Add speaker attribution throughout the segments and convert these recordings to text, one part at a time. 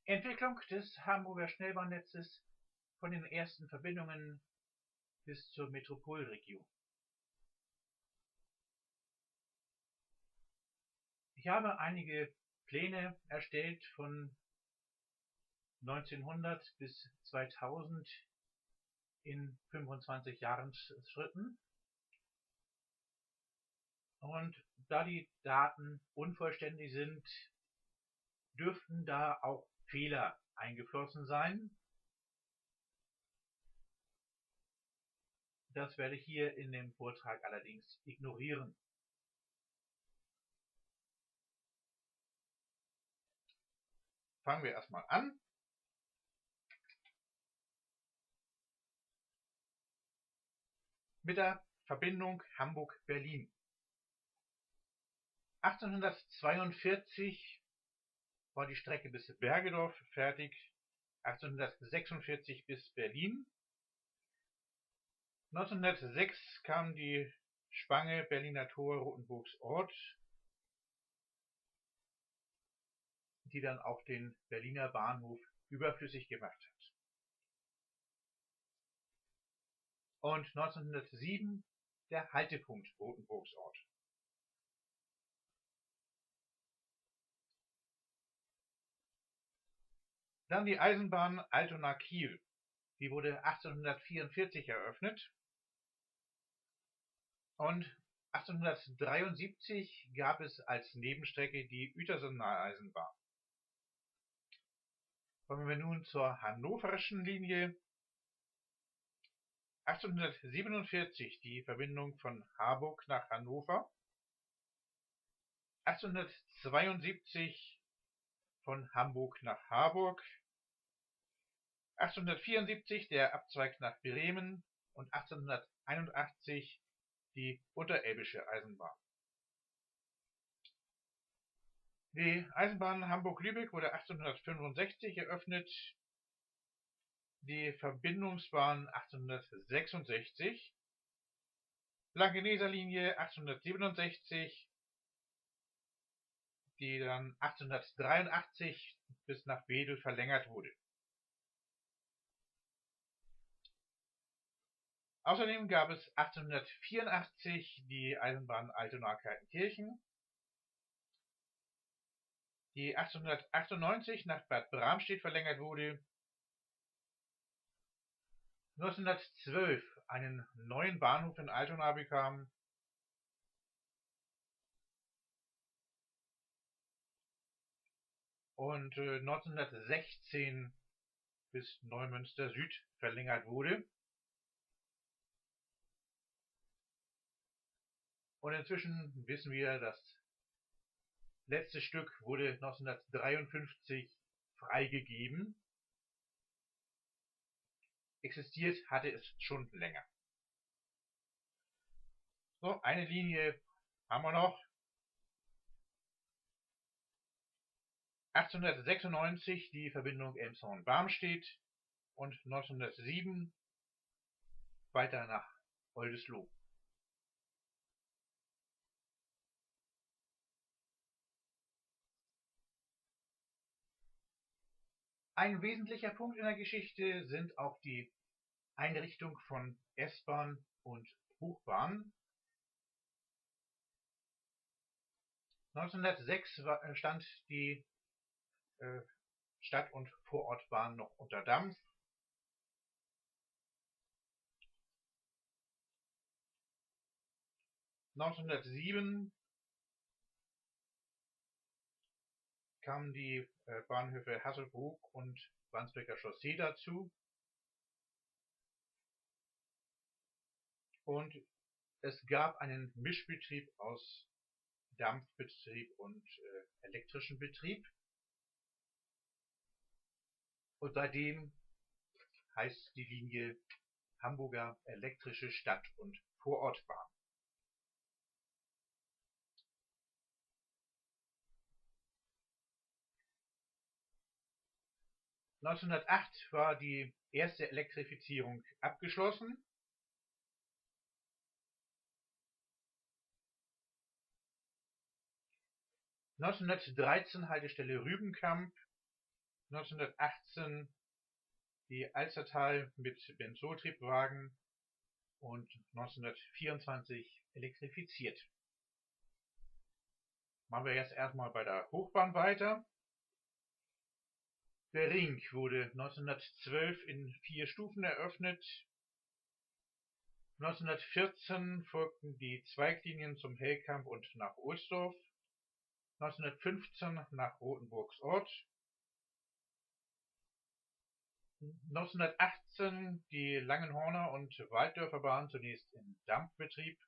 Speaker 1: Entwicklung des Hamburger Schnellbahnnetzes von den ersten Verbindungen bis zur Metropolregion. Ich habe einige Pläne erstellt von 1900 bis 2000 in 25 Jahresschritten. Und da die Daten unvollständig sind, dürften da auch Fehler eingeflossen sein. Das werde ich hier in dem Vortrag allerdings ignorieren. Fangen wir erstmal an. Mit der Verbindung Hamburg-Berlin. 1842 war die Strecke bis Bergedorf fertig, 1846 bis Berlin. 1906 kam die Spange Berliner Tor Rothenburgs Ort, die dann auch den Berliner Bahnhof überflüssig gemacht hat. Und 1907 der Haltepunkt Rothenburgs Ort. Dann die Eisenbahn Altona-Kiel. Die wurde 1844 eröffnet. Und 1873 gab es als Nebenstrecke die Uetersener-Eisenbahn. Kommen wir nun zur hannoverschen Linie. 1847 die Verbindung von Harburg nach Hannover. 1872 von Hamburg nach Harburg. 1874 der Abzweig nach Bremen und 1881 die Unterelbische Eisenbahn. Die Eisenbahn Hamburg-Lübeck wurde 1865 eröffnet, die Verbindungsbahn 1866, Blankeneser Linie 1867, die dann 1883 bis nach Wedel verlängert wurde. Außerdem gab es 1884 die Eisenbahn Altona-Kaltenkirchen, die 1898 nach Bad Bramstedt verlängert wurde, 1912 einen neuen Bahnhof in Altona bekam und 1916 bis Neumünster Süd verlängert wurde. Und inzwischen wissen wir, das letzte Stück wurde 1953 freigegeben. Existiert hatte es schon länger. So, eine Linie haben wir noch. 1896 die Verbindung Elmshorn-Barmstedt und 1907 weiter nach Oldesloe. Ein wesentlicher Punkt in der Geschichte sind auch die Einrichtung von S-Bahn und Hochbahn. 1906 stand die Stadt- und Vorortbahn noch unter Dampf. (1907) kamen die Bahnhöfe Hasselbrook und Wandsbeker Chaussee dazu. Und es gab einen Mischbetrieb aus Dampfbetrieb und elektrischen Betrieb. Und seitdem heißt die Linie Hamburger elektrische Stadt- und Vorortbahn. (1908) war die erste Elektrifizierung abgeschlossen. (1913) Haltestelle Rübenkamp 1918 die Alstertal mit Benzoltriebwagen und 1924 elektrifiziert. Machen wir jetzt erstmal bei der Hochbahn weiter. Der Ring wurde 1912 in 4 Stufen eröffnet. 1914 folgten die Zweiglinien zum Hellkamp und nach Ohlsdorf. 1915 nach Rothenburgsort. 1918 die Langenhorner und Walddörferbahn zunächst in Dampfbetrieb.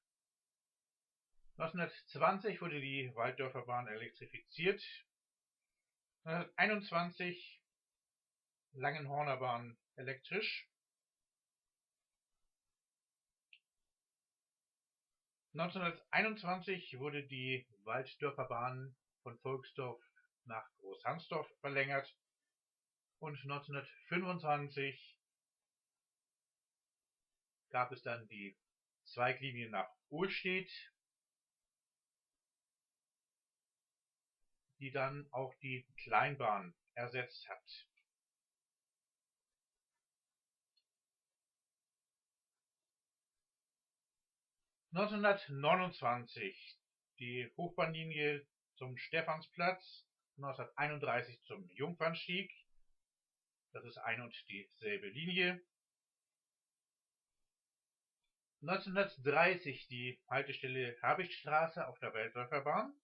Speaker 1: 1920 wurde die Walddörferbahn elektrifiziert. 1921 Langenhornerbahn elektrisch. 1921 wurde die Walddörferbahn von Volksdorf nach Großhansdorf verlängert und 1925 gab es dann die Zweiglinie nach Ohlstedt, die dann auch die Kleinbahn ersetzt hat. (1929) die Hochbahnlinie zum Stephansplatz, 1931 zum Jungfernstieg, das ist ein und dieselbe Linie. 1930 die Haltestelle Habichtstraße auf der Walddörferbahn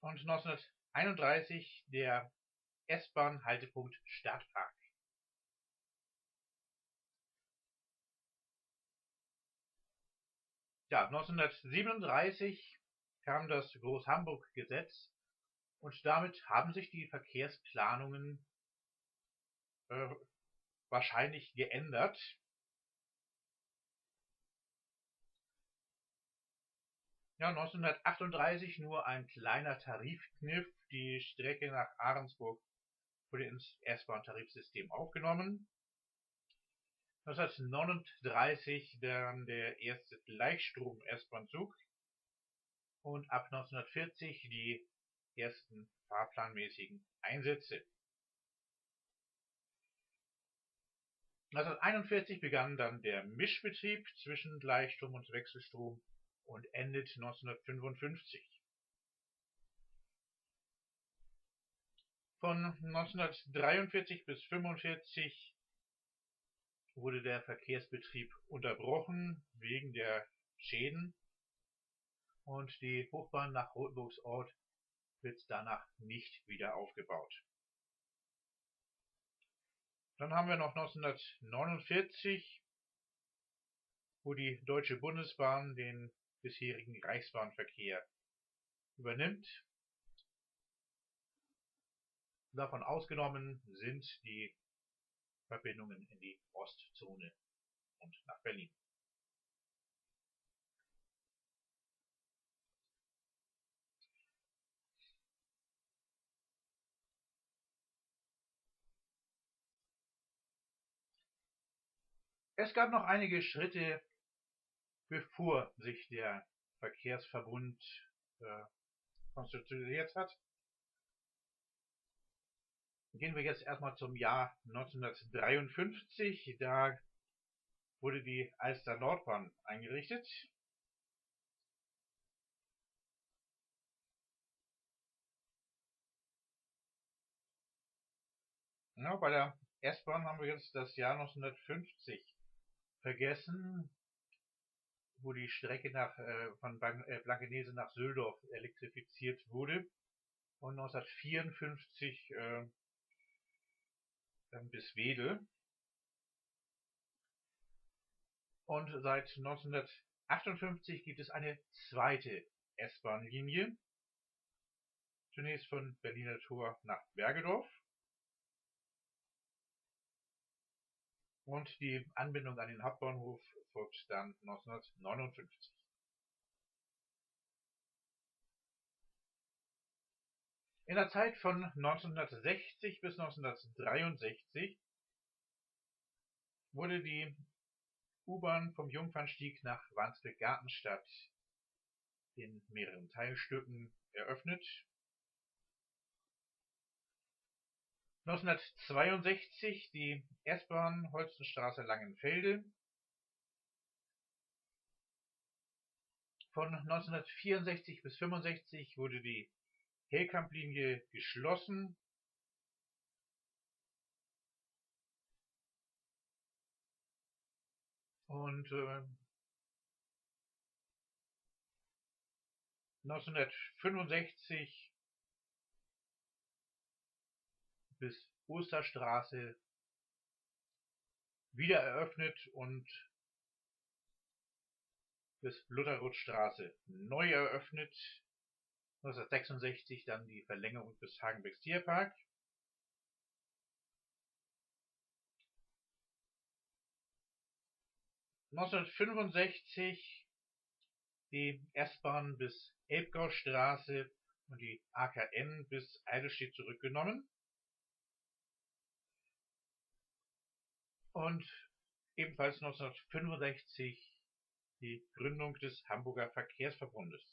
Speaker 1: und 1931 der S-Bahn-Haltepunkt Stadtpark. Ja, 1937 kam das Groß-Hamburg-Gesetz und damit haben sich die Verkehrsplanungen wahrscheinlich geändert. Ja, 1938 nur ein kleiner Tarifkniff, die Strecke nach Ahrensburg wurde ins S-Bahn-Tarifsystem aufgenommen. 1939 dann der erste Gleichstrom-S-Bahn-Zug und ab 1940 die ersten fahrplanmäßigen Einsätze. 1941 begann dann der Mischbetrieb zwischen Gleichstrom und Wechselstrom und endet 1955. Von 1943 bis 1945 wurde der Verkehrsbetrieb unterbrochen wegen der Schäden und die Hochbahn nach Rothenburgsort wird danach nicht wieder aufgebaut. Dann haben wir noch 1949, wo die Deutsche Bundesbahn den bisherigen Reichsbahnverkehr übernimmt. Davon ausgenommen sind die Verbindungen in die Ostzone und nach Berlin. Es gab noch einige Schritte, bevor sich der Verkehrsverbund konstituiert hat. Gehen wir jetzt erstmal zum Jahr 1953. Da wurde die Alster Nordbahn eingerichtet. Ja, bei der S-Bahn haben wir jetzt das Jahr 1950 vergessen, wo die Strecke von Blankenese nach Söldorf elektrifiziert wurde und 1954 dann bis Wedel. Und seit 1958 gibt es eine zweite S-Bahn-Linie, zunächst von Berliner Tor nach Bergedorf. Und die Anbindung an den Hauptbahnhof folgt dann 1959. In der Zeit von 1960 bis 1963 wurde die U-Bahn vom Jungfernstieg nach Wandsbek-Gartenstadt in mehreren Teilstücken eröffnet. 1962 die S-Bahn Holstenstraße-Langenfelde. Von 1964 bis 1965 wurde die Hellkamp-Linie geschlossen. Und 1965 bis Osterstraße wieder eröffnet und bis Lutherrothstraße neu eröffnet. 1966 dann die Verlängerung bis Hagenbecks Tierpark. (1965) die S-Bahn bis Elbgaustraße und die AKN bis Eidelstedt zurückgenommen. Und ebenfalls 1965 die Gründung des Hamburger Verkehrsverbundes.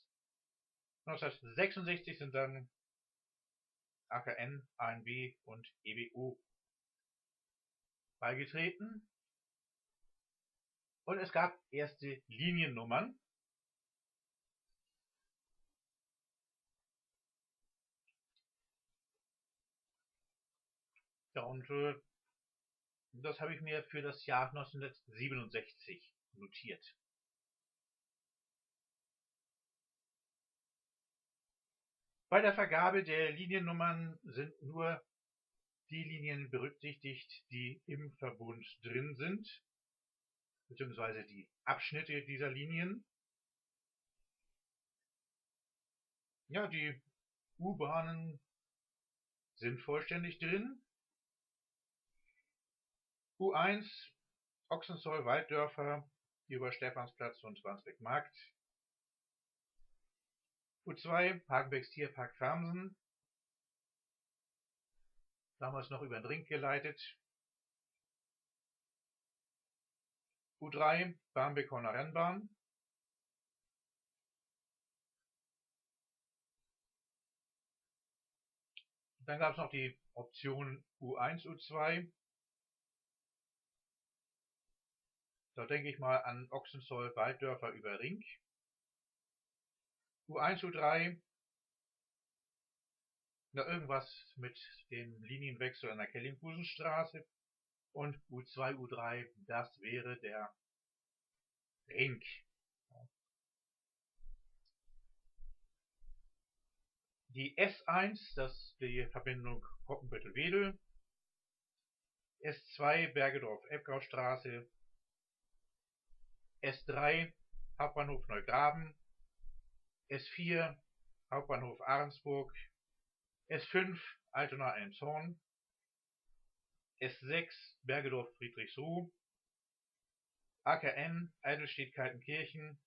Speaker 1: 1966 sind dann AKN, ANB und EBO beigetreten. Und es gab erste Liniennummern. Ja, und das habe ich mir für das Jahr 1967 notiert. Bei der Vergabe der Liniennummern sind nur die Linien berücksichtigt, die im Verbund drin sind, beziehungsweise die Abschnitte dieser Linien. Ja, die U-Bahnen sind vollständig drin. U1 Ochsenzoll-Walddörfer über Stephansplatz und Wandsbek-Markt. U2 Hagenbecks Tierpark Farmsen, damals noch über den Ring geleitet. U3 Barmbek-Horner Rennbahn. Dann gab es noch die Option U1, U2. Da denke ich mal an Ochsenzoll-Walddörfer über Ring. U1, U3, na irgendwas mit dem Linienwechsel an der Kellinghusenstraße. Und U2, U3, das wäre der Ring. Die S1, das ist die Verbindung Poppenbüttel-Wedel. S2 Bergedorf-Elbgaustraße. S3 Hauptbahnhof Neugraben. S4 Hauptbahnhof Ahrensburg. S5 Altona-Elmshorn. S6 Bergedorf-Friedrichsruh. AKN Eidelstedt-Kaltenkirchen.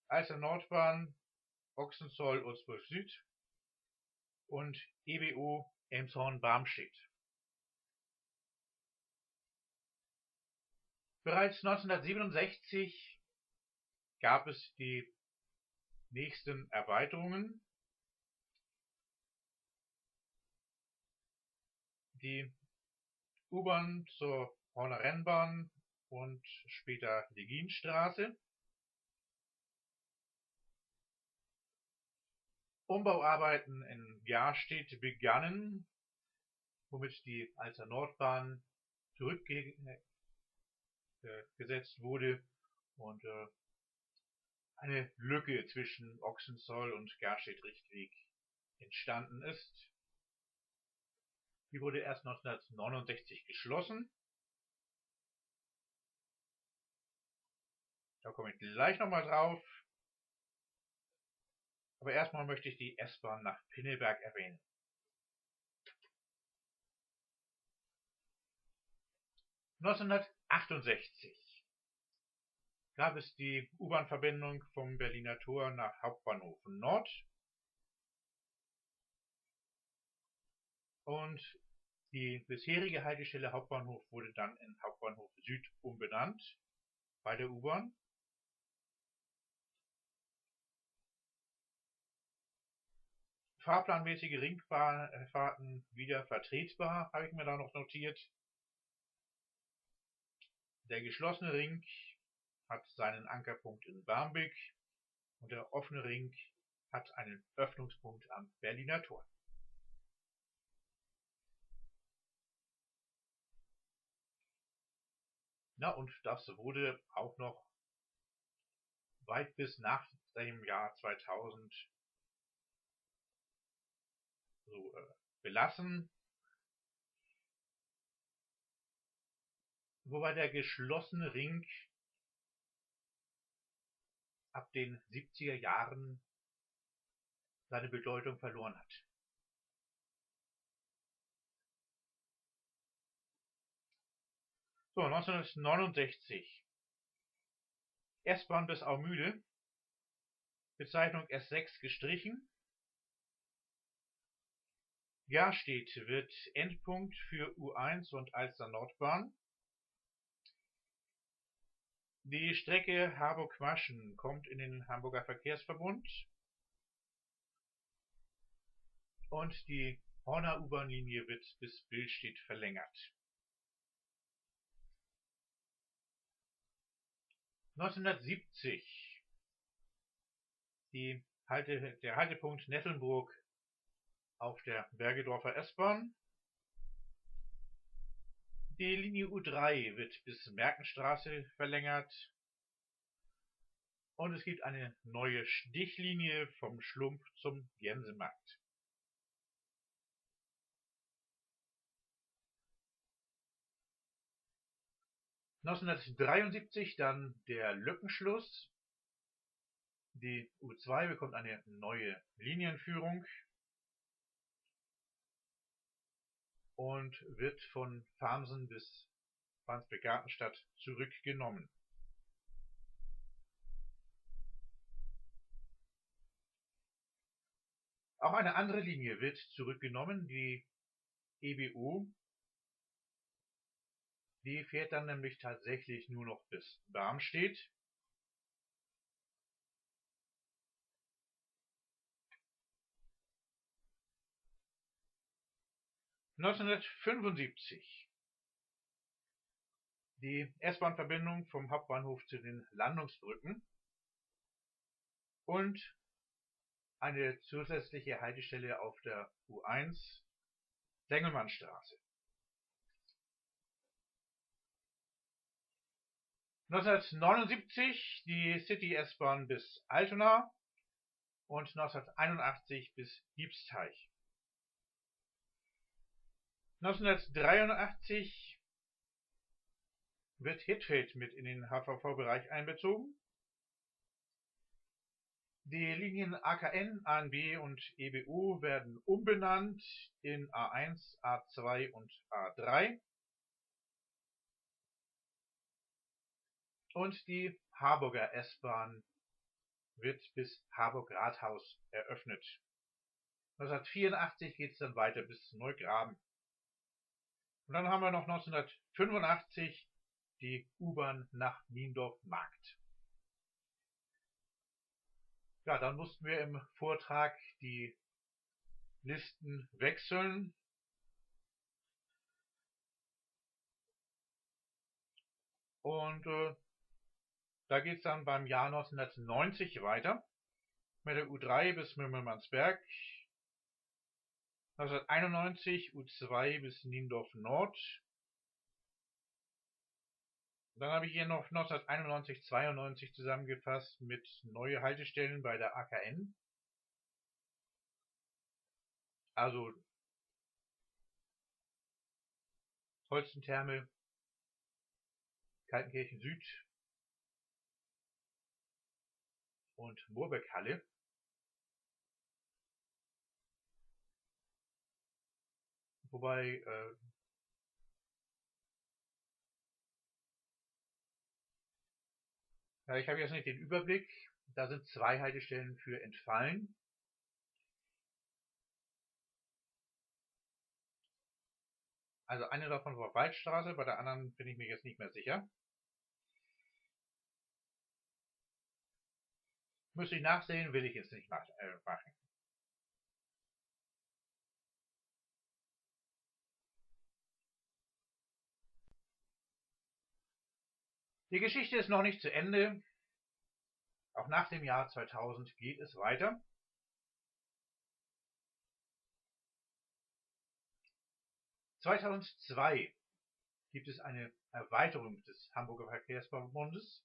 Speaker 1: Alster Nordbahn Ochsenzoll-Ulzburg Süd und EBO Elmshorn-Barmstedt. Bereits 1967 gab es die nächsten Erweiterungen. Die U-Bahn zur Horner Rennbahn und später Legienstraße. Umbauarbeiten in Garstedt begannen, womit die Alster Nordbahn zurückgesetzt wurde und eine Lücke zwischen Ochsenzoll und Garstedt-Richtweg entstanden ist. Die wurde erst 1969 geschlossen. Da komme ich gleich nochmal drauf. Aber erstmal möchte ich die S-Bahn nach Pinneberg erwähnen. (1968) gab es die U-Bahn-Verbindung vom Berliner Tor nach Hauptbahnhof Nord und die bisherige Haltestelle Hauptbahnhof wurde dann in Hauptbahnhof Süd umbenannt bei der U-Bahn. Fahrplanmäßige Ringfahrten wieder vertretbar, habe ich mir da noch notiert. Der geschlossene Ring hat seinen Ankerpunkt in Barmbek und der offene Ring hat einen Öffnungspunkt am Berliner Tor. Na, und das wurde auch noch weit bis nach dem Jahr 2000 so belassen. Wobei der geschlossene Ring ab den 70er Jahren seine Bedeutung verloren hat. So, 1969. S-Bahn bis Aumühle. Bezeichnung S6 gestrichen. Jahrstedt wird Endpunkt für U1 und Alster Nordbahn. Die Strecke Harburg-Maschen kommt in den Hamburger Verkehrsverbund. Und die Horner U-Bahn-Linie wird bis Billstedt verlängert. 1970. Der Haltepunkt Nettelnburg auf der Bergedorfer S-Bahn. Die Linie U3 wird bis Merkenstraße verlängert. Und es gibt eine neue Stichlinie vom Schlumpf zum Gänsemarkt. (1973) dann der Lückenschluss. Die U2 bekommt eine neue Linienführung und wird von Farmsen bis Wandsbek-Gartenstadt zurückgenommen. Auch eine andere Linie wird zurückgenommen, die EBU. Die fährt dann nämlich tatsächlich nur noch bis Barmstedt. (1975) die S-Bahn-Verbindung vom Hauptbahnhof zu den Landungsbrücken und eine zusätzliche Haltestelle auf der U1 Sengelmannstraße. 1979 die City S-Bahn bis Altona und 1981 bis Diebsteich. 1983 wird Hittfeld mit in den HVV-Bereich einbezogen. Die Linien AKN, ANB und EBU werden umbenannt in A1, A2 und A3. Und die Harburger S-Bahn wird bis Harburg-Rathaus eröffnet. 1984 geht es dann weiter bis Neugraben. Und dann haben wir noch 1985 die U-Bahn nach Niendorf-Markt. Ja, dann mussten wir im Vortrag die Listen wechseln. Und da geht es dann beim Jahr 1990 weiter mit der U3 bis Mümmelmannsberg, 1991 U2 bis Niendorf Nord. Dann habe ich hier noch 1991, 92 zusammengefasst mit neue Haltestellen bei der AKN. Also Holstentherme, Kaltenkirchen Süd und Moorbeckhalle. Wobei ja, ich habe jetzt nicht den Überblick. Da sind 2 Haltestellen für entfallen. Also eine davon war Waldstraße, bei der anderen bin ich mir jetzt nicht mehr sicher. Müsste ich nachsehen, will ich jetzt nicht machen. Die Geschichte ist noch nicht zu Ende. Auch nach dem Jahr 2000 geht es weiter. (2002) gibt es eine Erweiterung des Hamburger Verkehrsverbundes.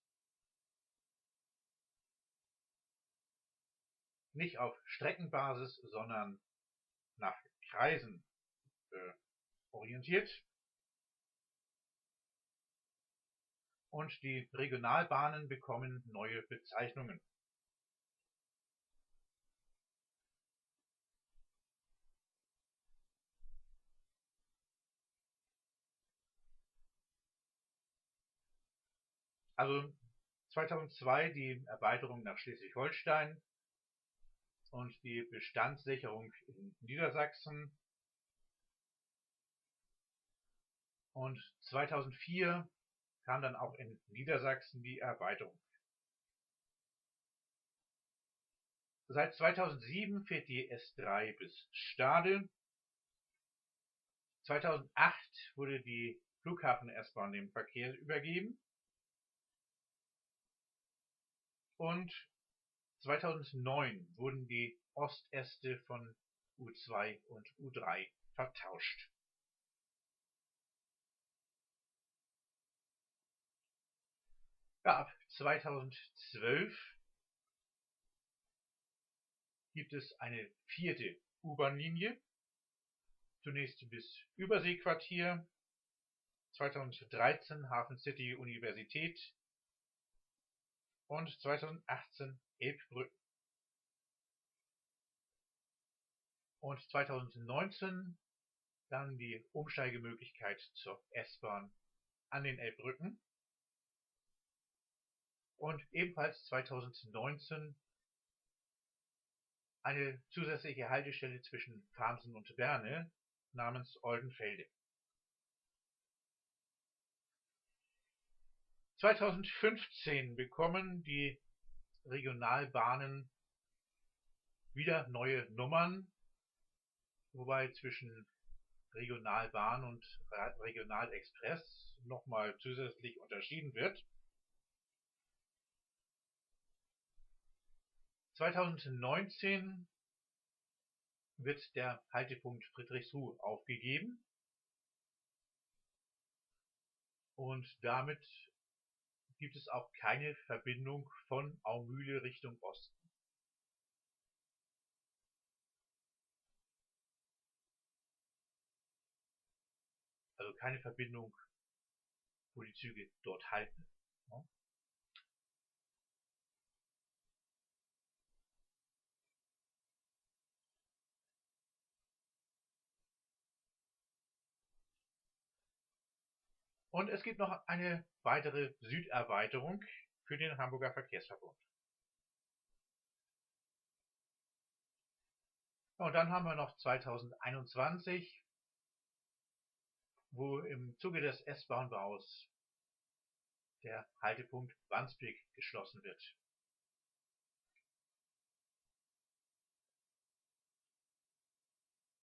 Speaker 1: Nicht auf Streckenbasis, sondern nach Kreisen orientiert. Und die Regionalbahnen bekommen neue Bezeichnungen. Also 2002 die Erweiterung nach Schleswig-Holstein und die Bestandssicherung in Niedersachsen. Und 2004 kam dann auch in Niedersachsen die Erweiterung. Seit 2007 fährt die S3 bis Stade. 2008 wurde die Flughafen-S-Bahn dem Verkehr übergeben. Und 2009 wurden die Ostäste von U2 und U3 vertauscht. Ja, ab 2012 gibt es eine 4. U-Bahn-Linie, zunächst bis Überseequartier, 2013 Hafen City Universität und 2018 Elbbrücken. Und 2019 dann die Umsteigemöglichkeit zur S-Bahn an den Elbbrücken. Und ebenfalls 2019 eine zusätzliche Haltestelle zwischen Farmsen und Berne namens Oldenfelde. 2015 bekommen die Regionalbahnen wieder neue Nummern, wobei zwischen Regionalbahn und Regionalexpress nochmal zusätzlich unterschieden wird. 2019 wird der Haltepunkt Friedrichsruh aufgegeben und damit gibt es auch keine Verbindung von Aumühle Richtung Osten. Also keine Verbindung, wo die Züge dort halten. Und es gibt noch eine weitere Süderweiterung für den Hamburger Verkehrsverbund. Und dann haben wir noch 2021, wo im Zuge des S-Bahn-Baus der Haltepunkt Wandsbek geschlossen wird.